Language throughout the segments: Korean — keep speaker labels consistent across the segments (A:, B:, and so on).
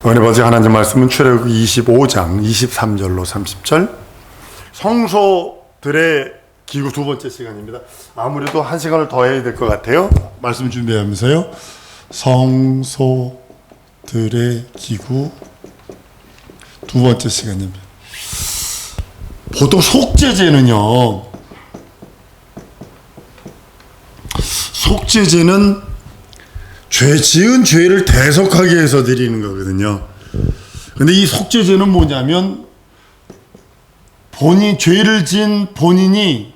A: 은혜 버지 하나님 말씀은 출애굽기 25장 23절로 30절 성소들의 기구 두 번째 시간입니다. 아무래도 한 시간을 더 해야 될 것 같아요. 말씀 준비하면서요. 성소들의 기구 두 번째 시간입니다. 보통 속죄제는요, 속죄제는 죄 지은 죄를 대속하기 위해서 드리는 거거든요. 근데 이 속죄제는 뭐냐면 죄를 지은 본인이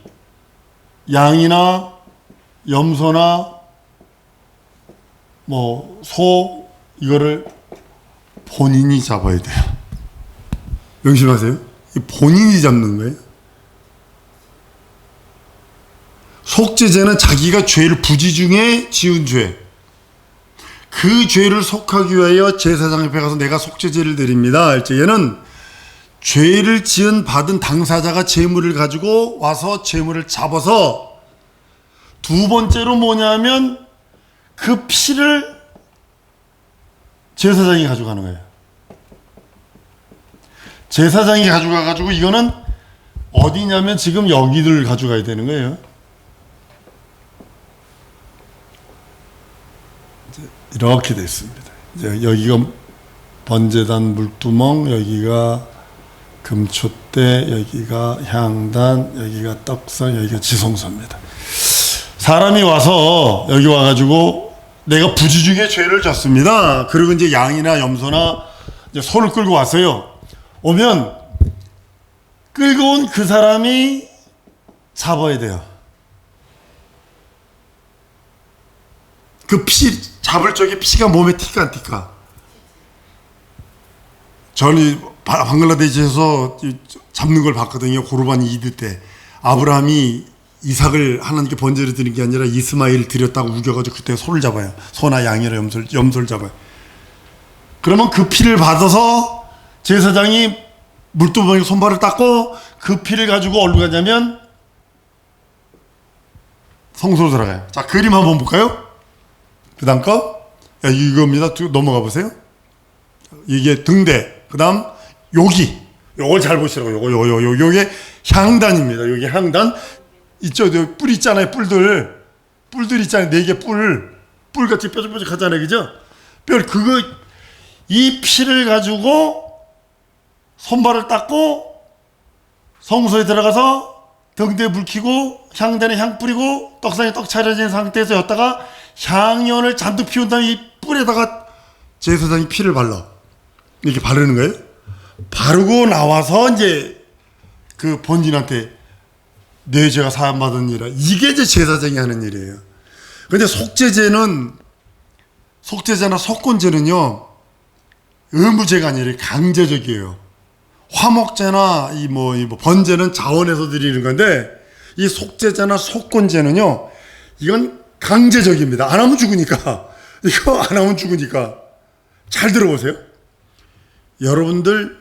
A: 양이나 염소나 소 이거를 본인이 잡아야 돼요. 명심하세요. 본인이 잡는 거예요. 속죄제는 자기가 죄를 부지중에 지은 죄, 그 죄를 속하기 위하여 제사장 옆에 가서 내가 속죄제를 드립니다 할 때에는 죄를 지은 받은 당사자가 제물을 가지고 와서 제물을 잡아서, 두 번째로 뭐냐면 그 피를 제사장이 가져가는 거예요. 제사장이 가져가가지고 이거는 어디냐면 지금 여기를 가져가야 되는 거예요. 이렇게 되어 있습니다. 이제 여기가 번제단 물두멍, 여기가 금촛대, 여기가 향단, 여기가 떡상, 여기가 지성소입니다. 사람이 와서 여기 와가지고 내가 부지중에 죄를 졌습니다. 그리고 이제 양이나 염소나 이제 소를 끌고 왔어요. 오면 끌고 온 그 사람이 잡아야 돼요. 그 피 잡을 적에 피가 몸에 튀까 안 튀까? 저는 방글라데시에서 잡는 걸 봤거든요. 고르반 이드 때 아브라함이 이삭을 하나님께 번제를 드리는 게 아니라 이스마엘 드렸다고 우겨가지고 그때 소를 잡아요. 소나 양이나 염소를 잡아요. 그러면 그 피를 받아서 제사장이 물두멍에 손발을 닦고 그 피를 가지고 어디로 가냐면 성소로 들어가요. 자, 그림 한번 볼까요? 그 다음 거, 이겁니다. 넘어가 보세요. 이게 등대. 그 다음, 요걸 잘 보시라고. 요게 향단입니다. 요게 향단. 이쪽, 뿔 있잖아요. 뿔들 있잖아요. 4개 뿔같이 뾰족뾰족 하잖아요. 그죠? 이 피를 가지고 손발을 닦고 성소에 들어가서 등대에 불 켜고 향단에 향 뿌리고 떡상에 떡 차려진 상태에서 였다가 향연을 잔뜩 피운 다음에 이 뿔에다가 제사장이 피를 발라. 이렇게 바르는 거예요. 바르고 나와서 이제 그 본인한테 내 죄가 사함받은 일이라. 이게 이제 제사장이 하는 일이에요. 근데 속죄제나 속건제는요, 의무제가 아니라 강제적이에요. 화목제나 번제는 자원해서 드리는 건데, 이 속죄제나 속건제는요, 이건 강제적입니다. 안 하면 죽으니까. 이거 안 하면 죽으니까. 잘 들어보세요. 여러분들,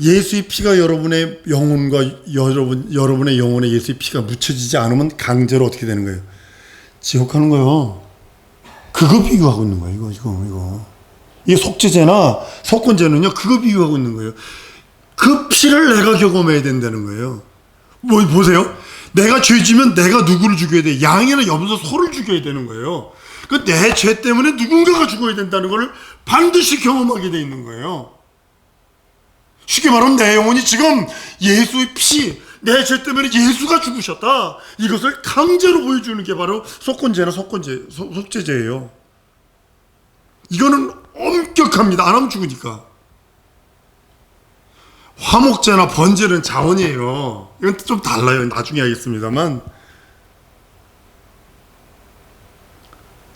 A: 예수의 피가 여러분의 영혼과 여러분의 영혼에 예수의 피가 묻혀지지 않으면 강제로 어떻게 되는 거예요? 지옥 가는 거예요. 그거 비교하고 있는 거예요. 이거. 이 속죄제나 속건제는요, 그거 비교하고 있는 거예요. 그 피를 내가 경험해야 된다는 거예요. 보세요. 내가 죄지면 내가 누구를 죽여야 돼? 양이나 염소, 소를 죽여야 되는 거예요. 내 죄 때문에 누군가가 죽어야 된다는 것을 반드시 경험하게 돼 있는 거예요. 쉽게 말하면 내 영혼이 지금 예수의 피, 내 죄 때문에 예수가 죽으셨다. 이것을 강제로 보여주는 게 바로 속건제나 속죄제예요. 이거는 엄격합니다. 안 하면 죽으니까. 화목제나 번제는 자원이에요. 이건 좀 달라요. 나중에 하겠습니다만.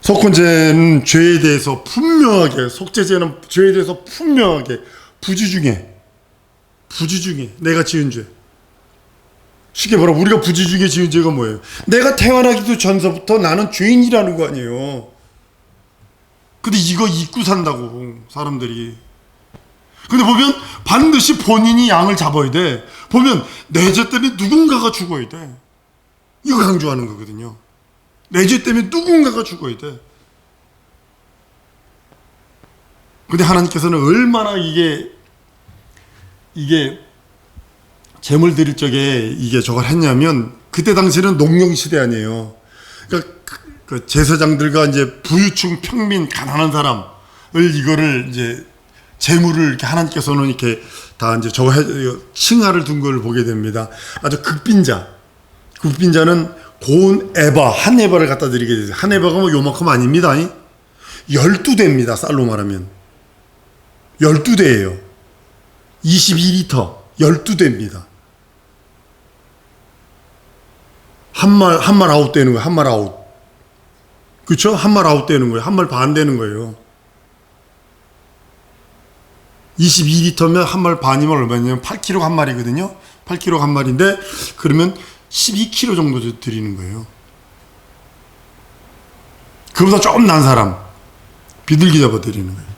A: 속건제는 죄에 대해서 분명하게, 속죄제는 죄에 대해서 분명하게 부지중에 내가 지은 죄. 쉽게 말하면 우리가 부지중에 지은 죄가 뭐예요? 내가 태어나기도 전서부터 나는 죄인이라는 거 아니에요. 근데 이거 잊고 산다고 사람들이. 근데 보면 반드시 본인이 양을 잡아야 돼. 보면 내 죄 때문에 누군가가 죽어야 돼. 이거 강조하는 거거든요. 내 죄 때문에 누군가가 죽어야 돼. 근데 하나님께서는 얼마나 이게 재물 드릴 적에 이게 저걸 했냐면, 그때 당시는 농경 시대 아니에요. 그러니까 그 제사장들과 이제 부유층 평민 가난한 사람을 이거를 이제 재물을 이렇게 하나님께서는 이렇게 다 이제 저거 칭하를 둔 걸 보게 됩니다. 아주 극빈자는 고운 에바, 한 에바를 갖다 드리게 되죠. 한 에바가 뭐 요만큼 아닙니다. 12대입니다. 쌀로 말하면 12대예요. 22리터 12대입니다. 한 말 아웃 되는 거예요. 한 말 아웃. 그렇죠? 한 말 아웃 되는 거예요. 한 말 반 되는 거예요. 22리터면 한 말 반이면 얼마냐면 8kg 한 마리거든요. 8kg 한 마리인데 그러면 12kg 정도 드리는 거예요. 그보다 조금 난 사람 비둘기 잡아 드리는 거예요.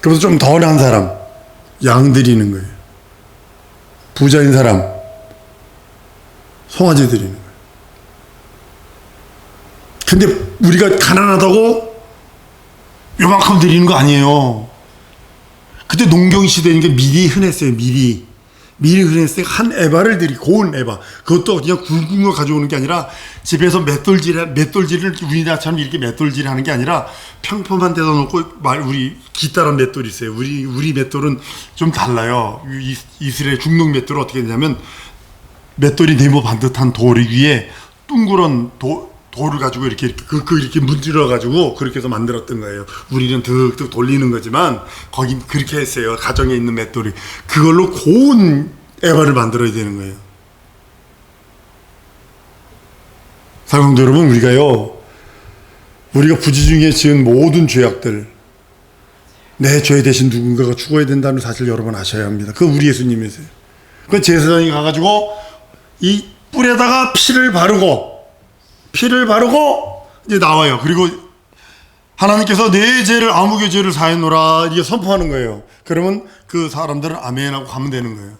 A: 그보다 좀 더 난 사람 양 드리는 거예요. 부자인 사람 송아지 드리는 거예요. 근데 우리가 가난하다고 요만큼 드리는 거 아니에요. 그때 농경 시대니까 밀이 흔했어요. 밀이 흔했으니까 한 에바를 고운 에바. 그것도 그냥 굵은 거 가져오는 게 아니라 집에서 맷돌질을 우리나라처럼 이렇게 맷돌질 하는 게 아니라 평범한 데다 놓고 우리 기타란 맷돌이 있어요. 우리 맷돌은 좀 달라요. 이스라엘 중동 맷돌은 어떻게 되냐면 맷돌이 네모 반듯한 돌 위에 둥그런 돌을 가지고 이렇게 문질러 가지고 그렇게 해서 만들었던 거예요. 우리는 득득 돌리는 거지만 거긴 그렇게 했어요. 가정에 있는 맷돌이 그걸로 고운 에바를 만들어야 되는 거예요. 사랑하는 여러분, 우리가 부지 중에 지은 모든 죄악들, 내 죄 대신 누군가가 죽어야 된다는 사실 여러분 아셔야 합니다. 그건 우리 예수님이세요. 그 제사장이 가가지고 이 뿔에다가 피를 바르고 이제 나와요. 그리고 하나님께서 내 죄를 아무개 죄를 사했노라 이게 선포하는 거예요. 그러면 그 사람들은 아멘하고 가면 되는 거예요.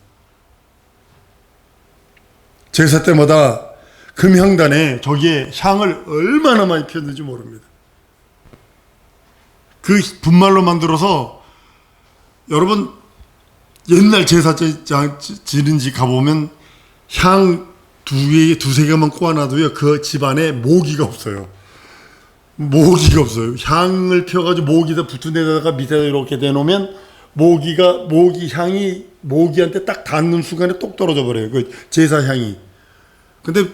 A: 제사 때마다 금향단에 저기에 향을 얼마나 많이 피웠는지 모릅니다. 그 분말로 만들어서 여러분 옛날 제사 지는 집 가보면 향 두세 개만 꼬아놔도요, 그 집안에 모기가 없어요. 향을 펴가지고 모기다 붙은 데다가 밑에다 이렇게 대놓으면 모기한테 딱 닿는 순간에 똑 떨어져 버려요. 그 제사 향이. 근데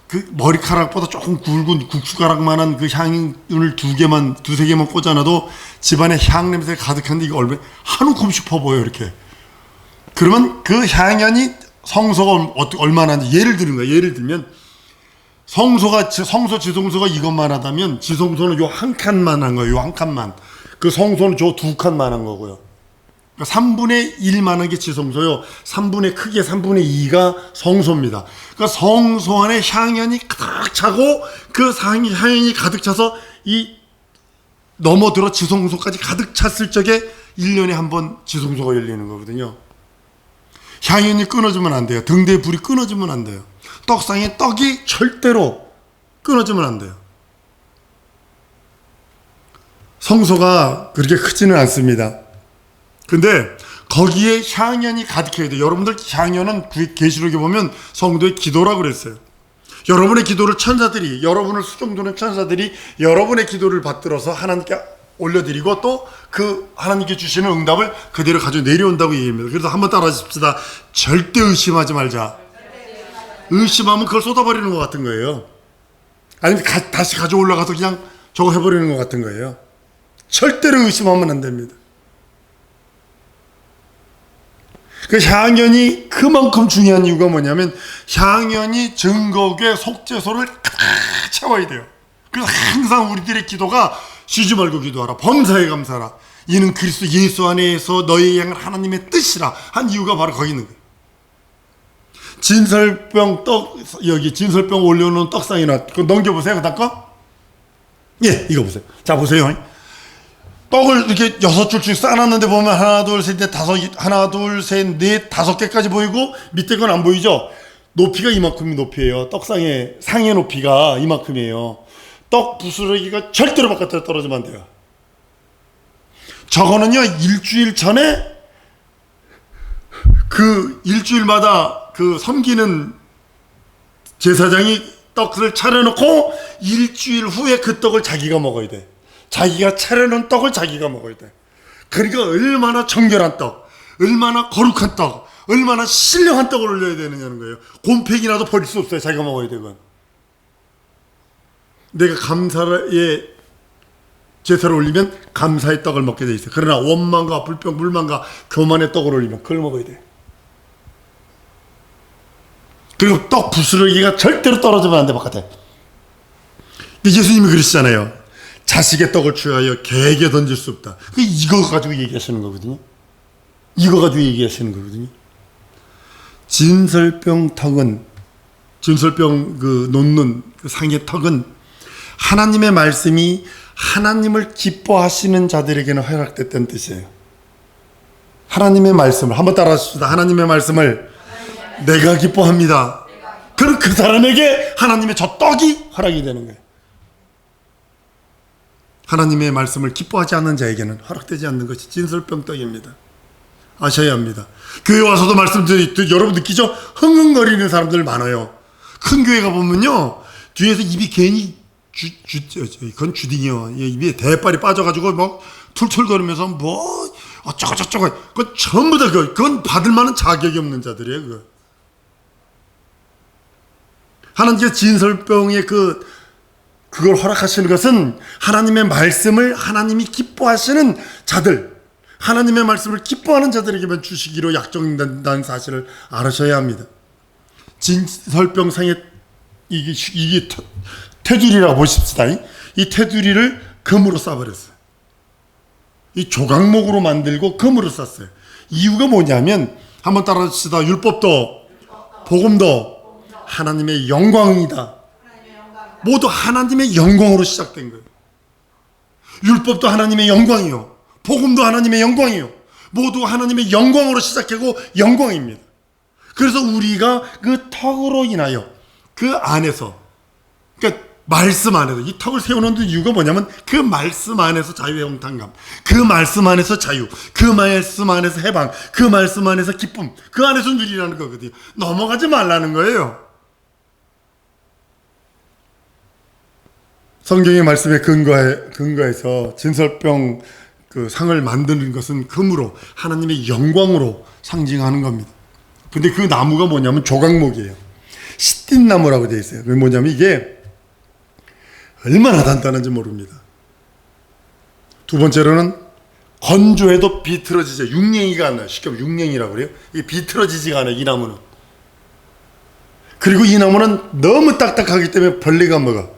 A: 그 머리카락보다 조금 굵은 국수가락만한 그 향을 두세 개만 꽂아놔도 집안에 향 냄새가 가득한데 이거 한 움큼씩 퍼보여요, 이렇게. 그러면 그 향연이 성소가 얼마나인지 예를 들면 성소 지성소가 이것만 하다면 지성소는 요 한 칸만 한 거예요. 요 한 칸만. 그 성소는 저 두 칸만 한 거고요. 그러니까 3분의 1만 한 게 지성소요. 3분의 2가 성소입니다. 그러니까 성소 안에 향연이 가득 차고 그 향연이 가득 차서 이 넘어들어 지성소까지 가득 찼을 적에 1년에 한 번 지성소가 열리는 거거든요. 향연이 끊어지면 안 돼요. 등대의 불이 끊어지면 안 돼요. 떡상의 떡이 절대로 끊어지면 안 돼요. 성소가 그렇게 크지는 않습니다. 근데 거기에 향연이 가득해야 돼요. 여러분들 향연은 계시록에 보면 성도의 기도라고 그랬어요. 여러분의 기도를 여러분을 수종드는 천사들이 여러분의 기도를 받들어서 하나님께 올려드리고 또 그 하나님께 주시는 응답을 그대로 가지고 내려온다고 얘기합니다. 그래서 한번 따라 하십시다. 절대 의심하지 말자. 의심하면 그걸 쏟아버리는 것 같은 거예요. 아니면 다시 가져 올라가서 그냥 저거 해버리는 것 같은 거예요. 절대로 의심하면 안 됩니다. 그 향연이 그만큼 중요한 이유가 뭐냐면 향연이 증거궤 속죄소를 가득 채워야 돼요. 그래서 항상 우리들의 기도가 쉬지 말고 기도하라. 범사에 감사하라. 이는 그리스도 예수 안에서 너의 향을 하나님의 뜻이라 한 이유가 바로 거기 있는 거예요. 진설병 올려놓은 떡상이 그거 넘겨보세요. 그 다음 거. 예, 이거 보세요. 자, 보세요. 떡을 이렇게 6줄씩 쌓아놨는데 보면 하나, 둘, 셋, 넷, 5개까지 보이고 밑에 건 안 보이죠? 높이가 이만큼 높이에요. 떡상의 상의 높이가 이만큼이에요. 떡 부스러기가 절대로 바깥으로 떨어지면 안 돼요. 저거는요, 일주일 전에 그 일주일마다 그 섬기는 제사장이 떡을 차려놓고 일주일 후에 그 떡을 자기가 먹어야 돼. 자기가 차려놓은 떡을 자기가 먹어야 돼. 그러니까 얼마나 정결한 떡, 얼마나 거룩한 떡, 얼마나 신령한 떡을 올려야 되느냐는 거예요. 곰팡이라도 버릴 수 없어요. 자기가 먹어야 되건. 내가 감사의 제사를 올리면 감사의 떡을 먹게 돼 있어요. 그러나 원망과 불평, 불만과 교만의 떡을 올리면 그걸 먹어야 돼. 그리고 떡 부스러기가 절대로 떨어지면 안 돼, 바깥에. 예수님이 그러시잖아요. 자식의 떡을 취하여 개에게 던질 수 없다. 이거 가지고 얘기하시는 거거든요. 이거 가지고 얘기하시는 거거든요. 진설병 턱은, 진설병 그 놓는 그 상의 턱은 하나님의 말씀이 하나님을 기뻐하시는 자들에게는 허락됐다는 뜻이에요. 하나님의 말씀을 한번 따라하십시다. 하나님의 말씀을 내가 기뻐합니다. 그럼 그 사람에게 하나님의 저 떡이 허락이 되는 거예요. 하나님의 말씀을 기뻐하지 않는 자에게는 허락되지 않는 것이 진설병 떡입니다. 아셔야 합니다. 교회 와서도 말씀드리, 여러분 느끼죠? 흥흥거리는 사람들 많아요. 큰 교회 가보면요, 뒤에서 입이 괜히 그건 주딩이요. 입에 대빨이 빠져가지고 막 툴툴거리면서 뭐 어쩌고 저쩌고, 그건 전부 다 그건 받을 만한 자격이 없는 자들이에요. 그거. 하나님께서 진설병의 그걸 허락하시는 것은 하나님의 말씀을 하나님이 기뻐하시는 자들, 하나님의 말씀을 기뻐하는 자들에게만 주시기로 약정된다는 사실을 알으셔야 합니다. 진설병상의 이게 테두리라고 보십시다. 이 테두리를 금으로 싸버렸어요. 이 조각목으로 만들고 금으로 쌌어요. 이유가 뭐냐면, 한번 따라합시다. 율법도 복음도 하나님의 영광이다. 모두 하나님의 영광으로 시작된 거예요. 율법도 하나님의 영광이요, 복음도 하나님의 영광이요, 모두 하나님의 영광으로 시작하고 영광입니다. 그래서 우리가 그 턱으로 인하여 그 안에서, 그러니까 말씀 안에서 이 턱을 세우는 이유가 뭐냐면 그 말씀 안에서 자유의 형통감, 그 말씀 안에서 자유, 그 말씀 안에서 해방, 그 말씀 안에서 기쁨, 그 안에서 누리라는 거거든요. 넘어가지 말라는 거예요. 성경의 말씀에 근거해서 진설병 그 상을 만드는 것은 금으로 하나님의 영광으로 상징하는 겁니다. 근데 그 나무가 뭐냐면 조각목이에요. 시띠나무라고 되어 있어요. 그게 뭐냐면 이게 얼마나 단단한지 모릅니다. 두 번째로는 건조해도 비틀어지지, 육냉이가 안 나요. 쉽게 말하면 육냉이라고 그래요. 이게 비틀어지지가 않아요, 이 나무는. 그리고 이 나무는 너무 딱딱하기 때문에 벌레가 먹어.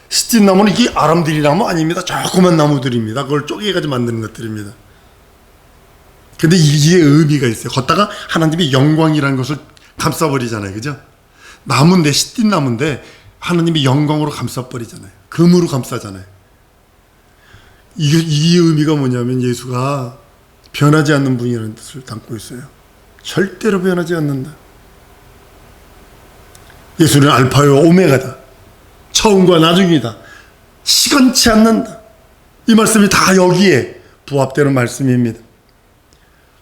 A: 시띠나무는 이게 아람들이 나무 아닙니다. 조그만 나무들입니다. 그걸 쪼개가지고 만드는 것들입니다. 근데 이게 의미가 있어요. 걷다가 하나님의 영광이라는 것을 감싸버리잖아요. 그죠? 나무인데, 시띠나무인데 하나님의 영광으로 감싸버리잖아요. 금으로 감싸잖아요. 이 의미가 뭐냐면 예수가 변하지 않는 분이라는 뜻을 담고 있어요. 절대로 변하지 않는다. 예수는 알파요 오메가다. 처음과 나중이다. 시간치 않는다. 이 말씀이 다 여기에 부합되는 말씀입니다.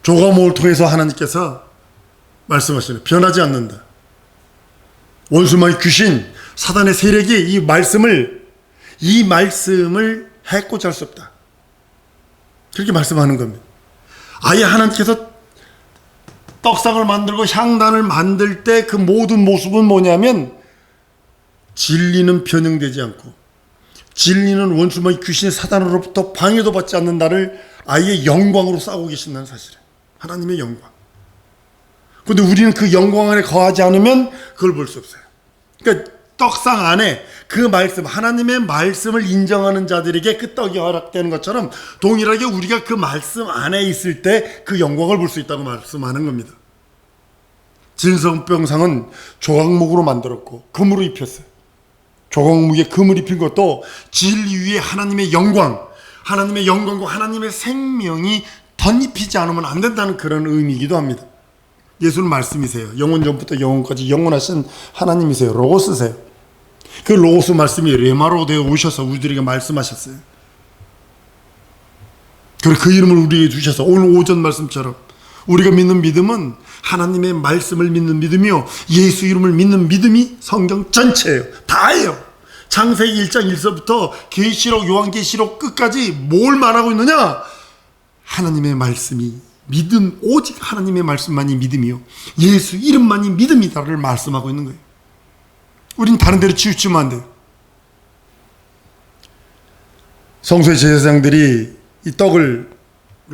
A: 조각목을 통해서 하나님께서 말씀하시는, 변하지 않는다. 원수마귀 귀신 사단의 세력이 이 말씀을 해코지 할 수 없다. 그렇게 말씀하는 겁니다. 아예 하나님께서 떡상을 만들고 향단을 만들 때 그 모든 모습은 뭐냐면, 진리는 변형되지 않고 진리는 원수마귀 귀신의 사단으로부터 방해도 받지 않는 나를 아예 영광으로 싸고 계신다는 사실이에요. 하나님의 영광. 그런데 우리는 그 영광 안에 거하지 않으면 그걸 볼 수 없어요. 그러니까 떡상 안에 그 말씀, 하나님의 말씀을 인정하는 자들에게 그 떡이 허락되는 것처럼 동일하게 우리가 그 말씀 안에 있을 때 그 영광을 볼 수 있다고 말씀하는 겁니다. 진설병상은 조각목으로 만들었고 금으로 입혔어요. 조각목에 금을 입힌 것도 진리 위에 하나님의 영광, 하나님의 영광과 하나님의 생명이 덧입히지 않으면 안 된다는 그런 의미이기도 합니다. 예수는 말씀이세요. 영원 전부터 영원까지 영원하신 하나님이세요. 로고스세요. 그 로고스 말씀이 레마로 되어 오셔서 우리들에게 말씀하셨어요. 그리고 그 이름을 우리에게 주셔서 오늘 오전 말씀처럼 우리가 믿는 믿음은 하나님의 말씀을 믿는 믿음이요, 예수 이름을 믿는 믿음이 성경 전체예요. 다예요. 창세기 1장 1절부터 계시록 요한계시록 끝까지 뭘 말하고 있느냐? 하나님의 말씀이 믿음, 오직 하나님의 말씀만이 믿음이요, 예수 이름만이 믿음이다를 말씀하고 있는 거예요. 우린 다른 데로 치우치면 안 돼요. 성소의 제사장들이 이 떡을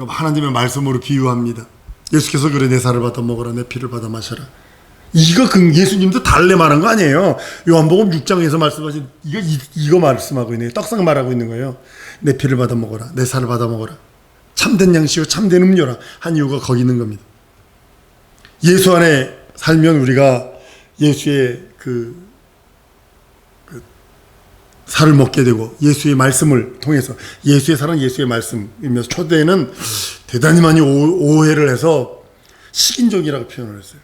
A: 하나님의 말씀으로 비유합니다. 예수께서 그래, 내 살을 받아 먹어라, 내 피를 받아 마셔라. 이거 예수님도 달래 말한 거 아니에요. 요한복음 6장에서 말씀하신 이거 말씀하고 있네요. 떡상 말하고 있는 거예요. 내 피를 받아 먹어라, 내 살을 받아 먹어라. 참된 양식이요 참된 음료라 한 이유가 거기 있는 겁니다. 예수 안에 살면 우리가 예수의 그 살을 먹게 되고, 예수의 말씀을 통해서, 예수의 살은 예수의 말씀이면서 초대에는 대단히 많이 오해를 해서 식인종이라고 표현을 했어요.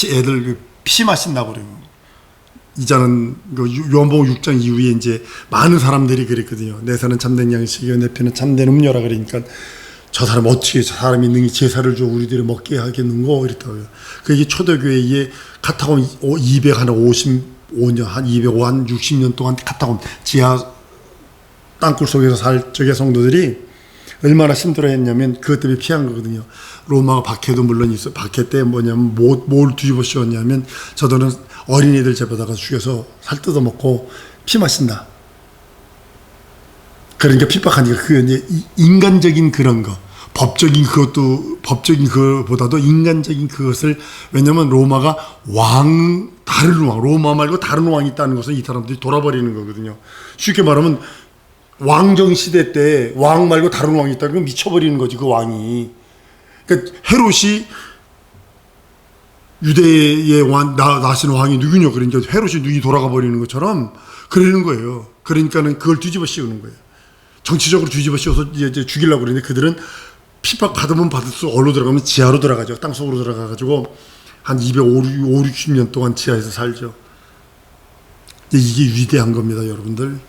A: 애들 피 마신다고 그래요. 이자는 요한복음 6장 이후에 이제 많은 사람들이 그랬거든요. 내 살은 참된 양식이요 내 피는 참된 음료라 그러니까 저 사람 어떻게 저 사람이 능히 제사를 줘 우리들이 먹게 하겠는고 이랬다고요. 그게 초대교회에 카타콤 255년 한 260년 동안 카타콤 지하 땅굴 속에서 살 적의 성도들이 얼마나 힘들어했냐면 그것 때문에 피한 거거든요. 로마가 박해도 물론 있어. 박해 때 뭐냐면 뭘 뒤집어 씌웠냐면 저들은 어린이들 잡아다가 죽여서 살 뜯어먹고 피 마신다. 그러니까 핍박하니까 그 이제 인간적인 그런 거, 법적인 그것보다도 인간적인 그것을, 왜냐면 로마가 다른 왕, 로마 말고 다른 왕이 있다는 것을 이 사람들이 돌아버리는 거거든요. 쉽게 말하면 왕정 시대 때 왕 말고 다른 왕이 있다는 건 미쳐버리는 거지, 그 왕이. 그러니까 헤롯이 유대의 나신 왕이 누구냐, 그러니까 헤롯이 눈이 돌아가 버리는 것처럼 그러는 거예요. 그러니까는 그걸 뒤집어 씌우는 거예요. 정치적으로 뒤집어 씌워서 이제 죽이려고 그러는데 그들은 핍박 받으면 받을수록 어디로 들어가면 지하로 들어가죠. 땅속으로 들어가가지고 한 250년 동안 지하에서 살죠. 이게 위대한 겁니다, 여러분들.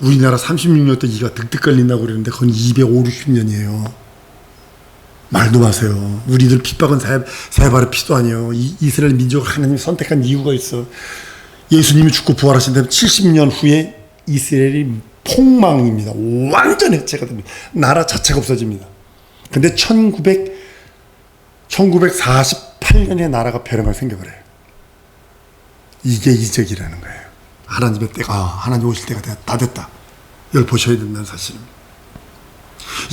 A: 우리나라 36년 때 이가 득득 걸린다고 그러는데 그건 250년이에요. 말도 마세요. 우리들 핍박은 세 발의 피도 아니에요. 이스라엘 민족을 하나님이 선택한 이유가 있어. 예수님이 죽고 부활하신 다음에 70년 후에 이스라엘이 폭망입니다. 완전 해체가 됩니다. 나라 자체가 없어집니다. 근데 1948년에 나라가 벼랑을 생겨버려요. 이게 이적이라는 거예요. 하나님의 때가, 하나님 오실 때가 다 됐다. 이걸 보셔야 된다는 사실입니다.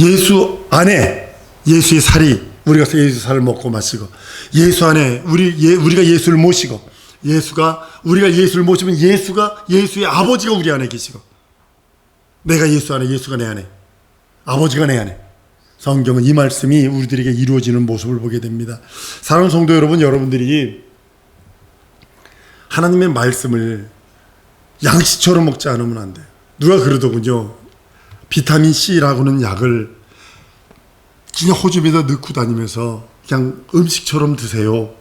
A: 예수 안에 예수의 살이, 우리가 예수 살을 먹고 마시고, 예수 안에 우리가 예수를 모시고, 우리가 예수를 모시면 예수의 아버지가 우리 안에 계시고, 내가 예수 안에, 예수가 내 안에, 아버지가 내 안에. 성경은 이 말씀이 우리들에게 이루어지는 모습을 보게 됩니다. 사랑하는 성도 여러분, 여러분들이 하나님의 말씀을 양식처럼 먹지 않으면 안 돼요. 누가 그러더군요. 비타민 C라고는 약을 그냥 호주에다 넣고 다니면서 그냥 음식처럼 드세요.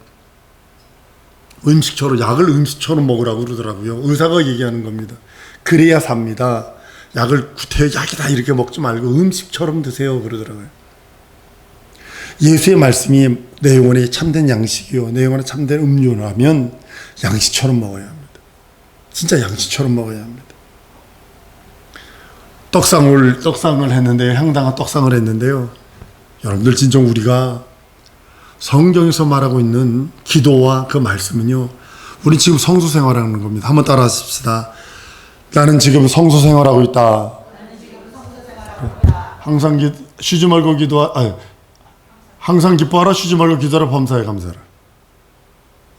A: 약을 음식처럼 먹으라고 그러더라고요. 의사가 얘기하는 겁니다. 그래야 삽니다. 약을 약이다 이렇게 먹지 말고 음식처럼 드세요 그러더라고요. 예수의 말씀이 내 영혼에 참된 양식이요 내 영혼에 참된 음료라면 양식처럼 먹어야 합니다. 진짜 양식처럼 먹어야 합니다. 떡상을 했는데요. 향당한 떡상을 했는데요. 여러분들 진정 우리가 성경에서 말하고 있는 기도와 그 말씀은요, 우리 지금 성수 생활하는 겁니다. 한번 따라 하십시다. 나는 지금 성수 생활하고 있다. 항상 쉬지 말고 항상 기뻐하라, 쉬지 말고 기도하라, 범사에 감사하라.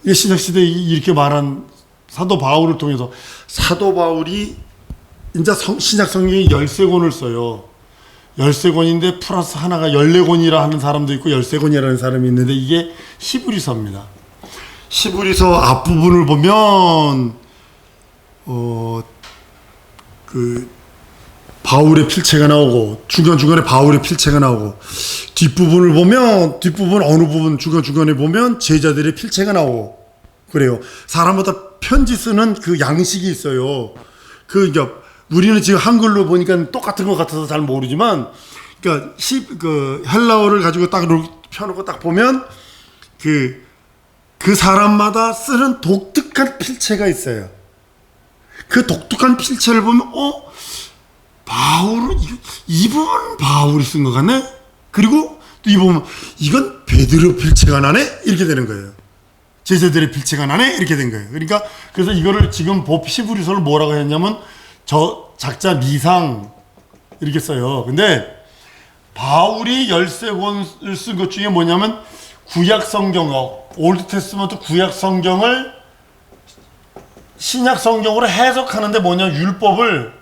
A: 이게 신약시대에 이렇게 말한 사도 바울을 통해서, 사도 바울이 이제 신약 성경에 13권을 써요. 13권인데 플러스 하나가 14권이라 하는 사람도 있고 13권이라는 사람이 있는데 이게 히브리서입니다. 히브리서 앞부분을 보면 바울의 필체가 나오고 중간중간에 바울의 필체가 나오고 뒷부분을 보면 어느 부분 중간중간에 보면 제자들의 필체가 나오고 그래요. 사람마다 편지 쓰는 그 양식이 있어요. 우리는 지금 한글로 보니까 똑같은 것 같아서 잘 모르지만, 그러니까 그 헬라어를 가지고 딱 펴놓고 딱 보면 그 사람마다 쓰는 독특한 필체가 있어요. 그 독특한 필체를 보면 바울은 이 부분 바울이 쓴 것 같네. 그리고 또 이 부분 이건 베드로 필체가 나네. 이렇게 되는 거예요. 제자들의 필체가 나네. 이렇게 된 거예요. 그러니까 그래서 이거를 지금 히브리서를 뭐라고 했냐면 저 작자 미상 이렇게 써요. 근데 바울이 13권을 쓴 것 중에 뭐냐면 구약 성경어, 올드 테스트먼트 구약 성경을 신약 성경으로 해석하는데 뭐냐, 율법을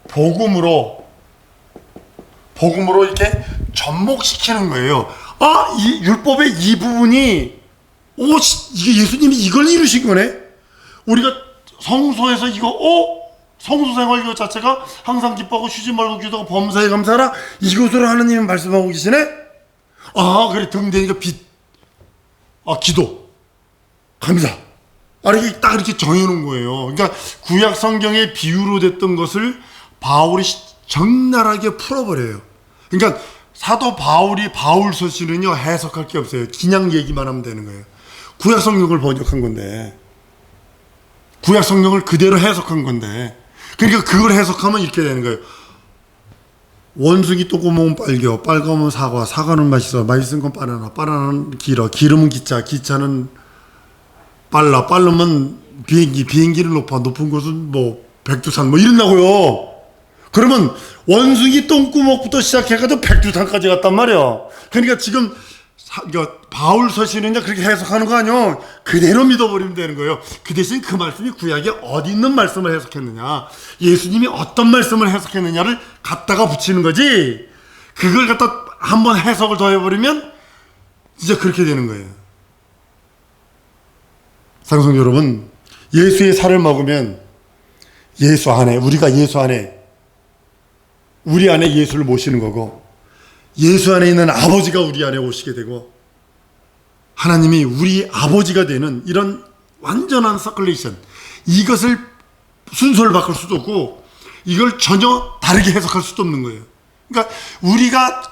A: 복음으로 이렇게 접목시키는 거예요. 이 율법의 이 부분이 이게 예수님이 이걸 이루신 거네. 우리가 성소에서 성소 생활 이거 자체가 항상 기뻐하고 쉬지 말고 기도하고 범사에 감사하라, 이것으로 하나님이 말씀하고 계시네. 그래, 등대니까 기도 감사, 이렇게 딱 이렇게 정해놓은 거예요. 그러니까 구약 성경의 비유로 됐던 것을 바울이 적나라하게 풀어버려요. 그러니까 사도 바울 서신은요 해석할 게 없어요. 그냥 얘기만 하면 되는 거예요. 구약 성경을 번역한 건데, 구약 성경을 그대로 해석한 건데, 그러니까 그걸 해석하면 이렇게 되는 거예요. 원숭이 똥구멍은 빨겨, 빨가면 사과, 사과는 맛있어, 맛있은 건 바나나, 바나나는 길어, 기름은 기차, 기차는 빨라, 빠르면 비행기, 비행기는 높아, 높은 곳은 뭐 백두산 뭐 이런다고요. 그러면 원숭이 똥구멍부터 시작해가지고 백두산까지 갔단 말이야. 그러니까 지금 바울 서신은 그렇게 해석하는 거 아니야. 그대로 믿어버리면 되는 거예요. 그 대신 그 말씀이 구약에 어디 있는 말씀을 해석했느냐, 예수님이 어떤 말씀을 해석했느냐를 갖다가 붙이는 거지, 그걸 갖다 한번 해석을 더 해버리면 진짜 그렇게 되는 거예요. 사랑하는 여러분, 예수의 살을 먹으면 우리 안에 예수를 모시는 거고, 예수 안에 있는 아버지가 우리 안에 오시게 되고, 하나님이 우리 아버지가 되는 이런 완전한 서큘레이션, 이것을 순서를 바꿀 수도 없고 이걸 전혀 다르게 해석할 수도 없는 거예요. 그러니까 우리가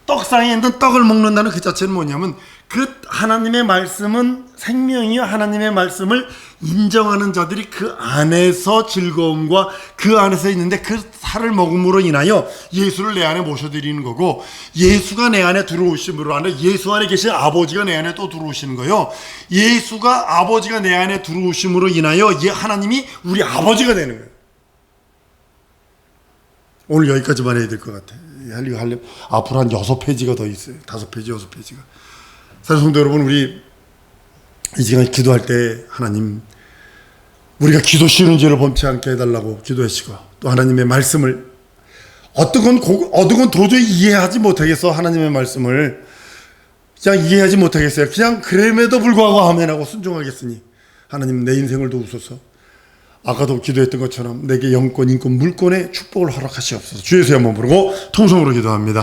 A: 떡상에 있는 떡을 먹는다는 그 자체는 뭐냐면, 그 하나님의 말씀은 생명이요, 하나님의 말씀을 인정하는 자들이 그 안에서 즐거움과 그 안에서 있는데, 그 살을 먹음으로 인하여 예수를 내 안에 모셔드리는 거고, 예수가 내 안에 들어오심으로 하는, 예수 안에 계신 아버지가 내 안에 또 들어오시는 거예요. 예수가 아버지가 내 안에 들어오심으로 인하여 하나님이 우리 아버지가 되는 거예요. 오늘 여기까지만 해야 될 것 같아요. 앞으로 한 6페이지가 더 있어요. 5페이지, 6페이지가. 사실 성도 여러분, 우리 이 시간에 기도할 때 하나님, 우리가 기도 쉬는 죄를 범치 않게 해달라고 기도하시고, 또 하나님의 말씀을 어떤 건 도저히 이해하지 못하겠어. 하나님의 말씀을 그냥 이해하지 못하겠어요. 그냥 그럼에도 불구하고 아멘하고 순종하겠으니 하나님 내 인생을 도우소서. 아까도 기도했던 것처럼 내게 영권, 인권, 물권의 축복을 허락하시옵소서. 주 예수의 한번 부르고 통성으로 기도합니다.